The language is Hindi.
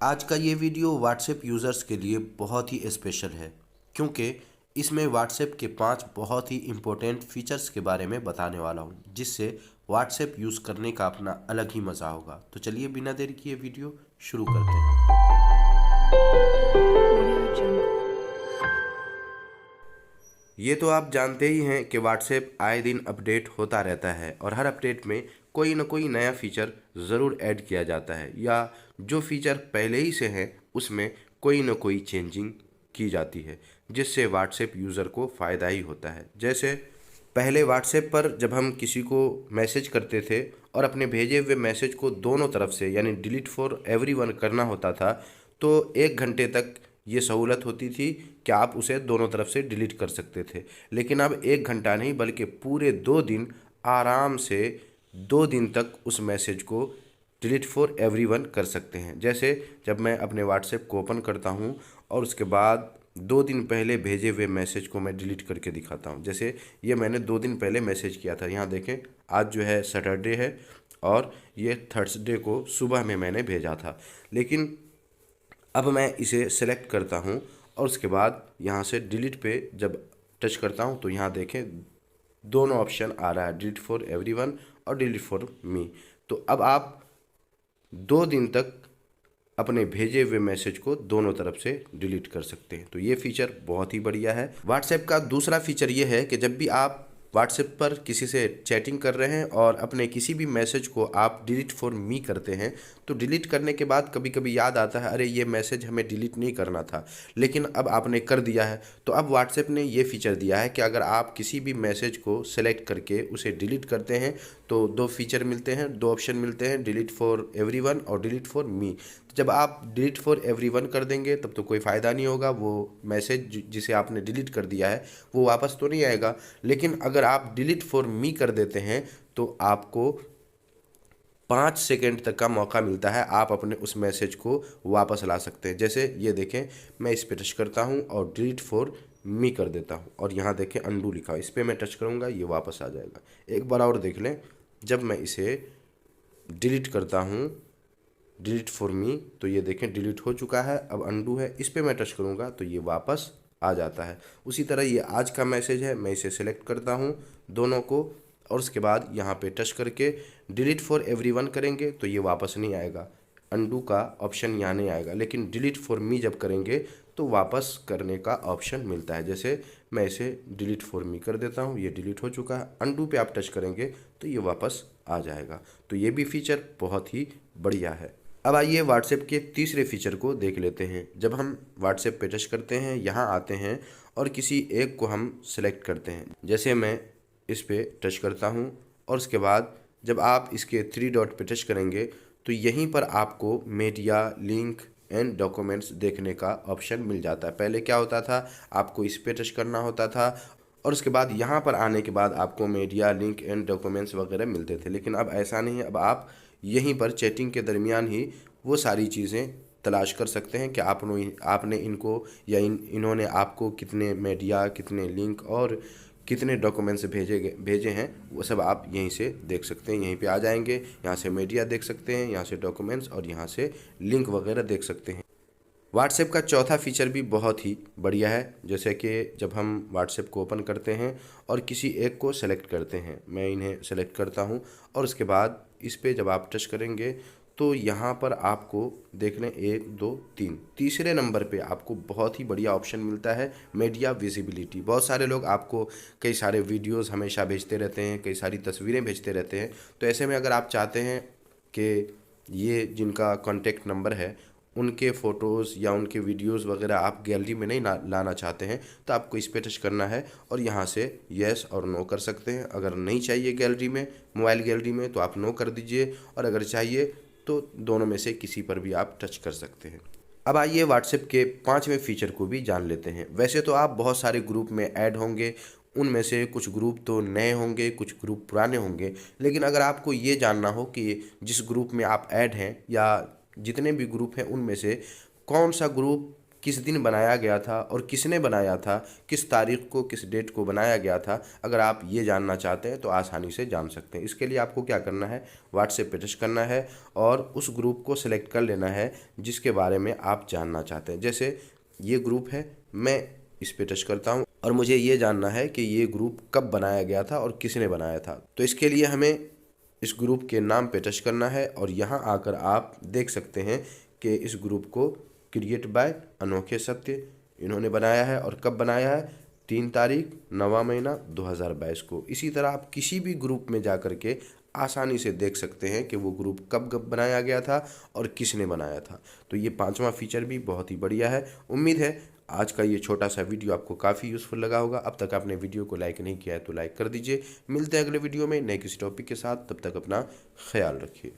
आज का ये वीडियो व्हाट्सएप यूज़र्स के लिए बहुत ही स्पेशल है क्योंकि इसमें व्हाट्सएप के 5 बहुत ही इम्पोर्टेंट फीचर्स के बारे में बताने वाला हूँ जिससे व्हाट्सएप यूज़ करने का अपना अलग ही मज़ा होगा। तो चलिए बिना देरी किए वीडियो शुरू करते हैं। ये तो आप जानते ही हैं कि व्हाट्सएप आए दिन अपडेट होता रहता है और हर अपडेट में कोई ना कोई नया फीचर ज़रूर ऐड किया जाता है या जो फीचर पहले ही से हैं उसमें कोई ना कोई चेंजिंग की जाती है जिससे व्हाट्सएप यूज़र को फ़ायदा ही होता है। जैसे पहले व्हाट्सएप पर जब हम किसी को मैसेज करते थे और अपने भेजे हुए मैसेज को दोनों तरफ से यानी डिलीट फॉर एवरीवन करना होता था तो 1 घंटे तक ये सहूलत होती थी कि आप उसे दोनों तरफ से डिलीट कर सकते थे। लेकिन अब 1 घंटा नहीं बल्कि पूरे 2 दिन आराम से 2 दिन तक उस मैसेज को डिलीट फॉर एवरीवन कर सकते हैं। जैसे जब मैं अपने व्हाट्सएप को ओपन करता हूँ और उसके बाद 2 दिन पहले भेजे हुए मैसेज को मैं डिलीट करके दिखाता हूँ। जैसे ये मैंने 2 दिन पहले मैसेज किया था, यहाँ देखें आज जो है सैटरडे है और ये थर्सडे को सुबह में मैंने भेजा था। लेकिन अब मैं इसे सेलेक्ट करता हूँ और उसके बाद यहाँ से डिलीट पे जब टच करता हूँ तो यहाँ देखें दोनों ऑप्शन आ रहा है, डिलीट फॉर एवरीवन और डिलीट फॉर मी। तो अब आप 2 दिन तक अपने भेजे हुए मैसेज को दोनों तरफ से डिलीट कर सकते हैं। तो ये फीचर बहुत ही बढ़िया है। व्हाट्सएप का दूसरा फीचर ये है कि जब भी आप व्हाट्सएप पर किसी से चैटिंग कर रहे हैं और अपने किसी भी मैसेज को आप डिलीट फॉर मी करते हैं तो डिलीट करने के बाद कभी कभी याद आता है अरे ये मैसेज हमें डिलीट नहीं करना था, लेकिन अब आपने कर दिया है। तो अब व्हाट्सएप ने ये फीचर दिया है कि अगर आप किसी भी मैसेज को सेलेक्ट करके उसे डिलीट करते हैं तो 2 फीचर मिलते हैं, 2 ऑप्शन मिलते हैं, डिलीट फॉर एवरीवन और डिलीट फॉर मी। जब आप डिलीट फॉर एवरीवन कर देंगे तब तो कोई फ़ायदा नहीं होगा, वो मैसेज जिसे आपने डिलीट कर दिया है वो वापस तो नहीं आएगा। लेकिन अगर आप डिलीट फॉर मी कर देते हैं तो आपको 5 सेकेंड तक का मौका मिलता है, आप अपने उस मैसेज को वापस ला सकते हैं। जैसे ये देखें मैं इस पर टच करता हूँ और डिलीट फॉर मी कर देता हूँ और यहाँ देखें अंडू लिखा है, इस पर मैं टच करूँगा ये वापस आ जाएगा। एक बार और देख लें, जब मैं इसे डिलीट करता हूँ डिलीट फॉर मी तो ये देखें डिलीट हो चुका है, अब अंडू है, इस पर मैं टच करूँगा तो ये वापस आ जाता है। उसी तरह ये आज का मैसेज है, मैं इसे सेलेक्ट करता हूँ दोनों को और उसके बाद यहाँ पे टच करके डिलीट फॉर एवरीवन करेंगे तो ये वापस नहीं आएगा, अंडू का ऑप्शन यहाँ नहीं आएगा। लेकिन डिलीट फॉर मी जब करेंगे तो वापस करने का ऑप्शन मिलता है। जैसे मैं इसे डिलीट फॉर मी कर देता हूँ, ये डिलीट हो चुका है, अंडू पे आप टच करेंगे तो ये वापस आ जाएगा। तो ये भी फीचर बहुत ही बढ़िया है। अब आइए व्हाट्सएप के तीसरे फीचर को देख लेते हैं। जब हम व्हाट्सएप पे टच करते हैं, यहाँ आते हैं और किसी एक को हम सेलेक्ट करते हैं। जैसे मैं इस पे टच करता हूँ और उसके बाद जब आप इसके 3 डॉट पे टच करेंगे तो यहीं पर आपको मीडिया, लिंक एंड डॉक्यूमेंट्स देखने का ऑप्शन मिल जाता है। पहले क्या होता था, आपको इस पे टच करना होता था और उसके बाद यहाँ पर आने के बाद आपको मीडिया, लिंक एंड डॉक्यूमेंट्स वगैरह मिलते थे। लेकिन अब ऐसा नहीं है, अब आप यहीं पर चैटिंग के दरमियान ही वो सारी चीज़ें तलाश कर सकते हैं कि आपने इनको या इन्होंने आपको कितने मीडिया, कितने लिंक और कितने डॉक्यूमेंट्स भेजे हैं वो सब आप यहीं से देख सकते हैं। यहीं पे आ जाएंगे, यहाँ से मीडिया देख सकते हैं, यहाँ से डॉक्यूमेंट्स और यहाँ से लिंक वगैरह देख सकते हैं। व्हाट्सएप का चौथा फीचर भी बहुत ही बढ़िया है। जैसे कि जब हम व्हाट्सएप को ओपन करते हैं और किसी एक को सेलेक्ट करते हैं, मैं इन्हें सेलेक्ट करता हूं और उसके बाद इस पे जब आप टच करेंगे तो यहाँ पर आपको देख लें 1 2 3 तीसरे नंबर पे आपको बहुत ही बढ़िया ऑप्शन मिलता है, मीडिया विजिबिलिटी। बहुत सारे लोग आपको कई सारे वीडियोज़ हमेशा भेजते रहते हैं, कई सारी तस्वीरें भेजते रहते हैं। तो ऐसे में अगर आप चाहते हैं कि ये जिनका कॉन्टेक्ट नंबर है उनके फ़ोटोज़ या उनके वीडियोज़ वगैरह आप गैलरी में नहीं लाना चाहते हैं तो आपको इस पे टच करना है और यहाँ से येस और नो कर सकते हैं। अगर नहीं चाहिए गैलरी में, मोबाइल गैलरी में, तो आप नो कर दीजिए और अगर चाहिए तो दोनों में से किसी पर भी आप टच कर सकते हैं। अब आइए व्हाट्सएप के 5वें फीचर को भी जान लेते हैं। वैसे तो आप बहुत सारे ग्रुप में ऐड होंगे, उनमें से कुछ ग्रुप तो नए होंगे, कुछ ग्रुप पुराने होंगे। लेकिन अगर आपको ये जानना हो कि जिस ग्रुप में आप ऐड हैं या जितने भी ग्रुप हैं उनमें से कौन सा ग्रुप किस दिन बनाया गया था और किसने बनाया था, किस तारीख को, किस डेट को बनाया गया था, अगर आप ये जानना चाहते हैं तो आसानी से जान सकते हैं। इसके लिए आपको क्या करना है, व्हाट्सएप पे टच करना है और उस ग्रुप को सिलेक्ट कर लेना है जिसके बारे में आप जानना चाहते हैं। जैसे ये ग्रुप है, मैं इस पे टच करता हूँ और मुझे ये जानना है कि ये ग्रुप कब बनाया गया था और किसने बनाया था। तो इसके लिए हमें इस ग्रुप के नाम पे टच करना है और यहाँ आकर आप देख सकते हैं कि इस ग्रुप को क्रिएट बाय अनोखे सत्य इन्होंने बनाया है। और कब बनाया है, 3 तारीख 9वां महीना 2022 को। इसी तरह आप किसी भी ग्रुप में जा कर के आसानी से देख सकते हैं कि वो ग्रुप कब कब बनाया गया था और किसने बनाया था। तो ये 5वां फीचर भी बहुत ही बढ़िया है। उम्मीद है आज का ये छोटा सा वीडियो आपको काफ़ी यूज़फुल लगा होगा। अब तक आपने वीडियो को लाइक नहीं किया है तो लाइक कर दीजिए। मिलते हैं अगले वीडियो में नए किसी टॉपिक के साथ, तब तक अपना ख्याल रखिए।